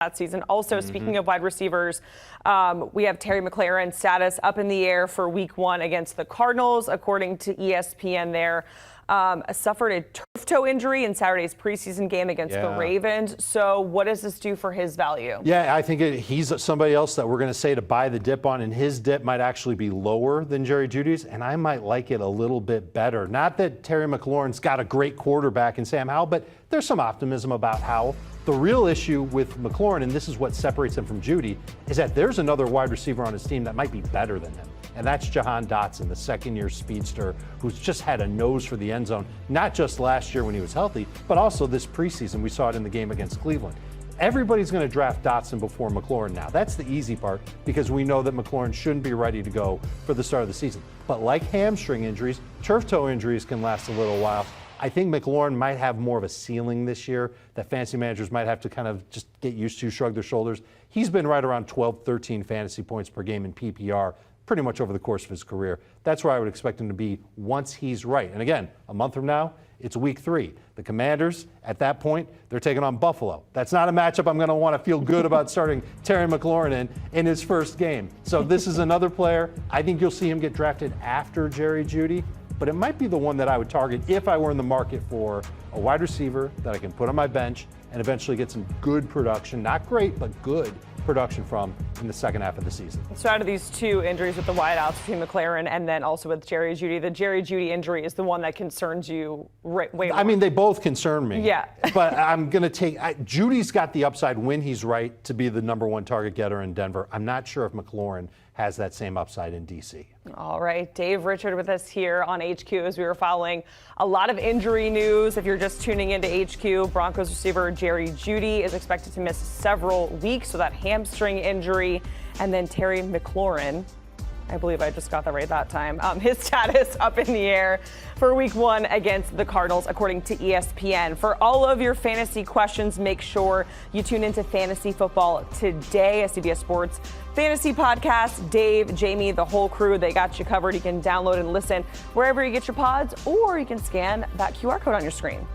that season. Also, speaking of wide receivers, we have Terry McLaurin status up in the air for week 1 against the Cardinals. According to ESPN there, suffered a turf toe injury in Saturday's preseason game against the Ravens. So what does this do for his value? Yeah, I think he's somebody else that we're going to say to buy the dip on, and his dip might actually be lower than Jerry Jeudy's, and I might like it a little bit better. Not that Terry McLaurin's got a great quarterback in Sam Howell, but there's some optimism about Howell. The real issue with McLaurin, and this is what separates him from Jeudy, is that there's another wide receiver on his team that might be better than him. And that's Jahan Dotson, the second-year speedster, who's just had a nose for the end zone, not just last year when he was healthy, but also this preseason. We saw it in the game against Cleveland. Everybody's going to draft Dotson before McLaurin now. That's the easy part because we know that McLaurin shouldn't be ready to go for the start of the season. But like hamstring injuries, turf toe injuries can last a little while. I think McLaurin might have more of a ceiling this year that fantasy managers might have to kind of just get used to, shrug their shoulders. He's been right around 12, 13 fantasy points per game in PPR pretty much over the course of his career. That's where I would expect him to be once he's right. And again, a month from now, it's week 3. The Commanders, at that point, they're taking on Buffalo. That's not a matchup I'm going to want to feel good about starting Terry McLaurin in his first game. So this is another player. I think you'll see him get drafted after Jerry Jeudy, but it might be the one that I would target if I were in the market for a wide receiver that I can put on my bench and eventually get some good production, not great, but good production from in the second half of the season. So out of these two injuries with the wideouts between McLaurin and then also with Jerry Jeudy, the Jerry Jeudy injury is the one that concerns you way more. I mean, they both concern me. Yeah. But I'm going to take Judy's got the upside when he's right to be the #1 target getter in Denver. I'm not sure if McLaurin has that same upside in D.C. All right, Dave Richard with us here on HQ as we were following a lot of injury news. If you're just tuning into HQ, Broncos receiver Jerry Jeudy is expected to miss several weeks, so that hamstring injury, and then Terry McLaurin, I believe I just got that right that time. His status up in the air for week 1 against the Cardinals, according to ESPN. For all of your fantasy questions, make sure you tune into Fantasy Football Today, a CBS Sports fantasy podcast. Dave, Jamie, the whole crew, they got you covered. You can download and listen wherever you get your pods, or you can scan that QR code on your screen.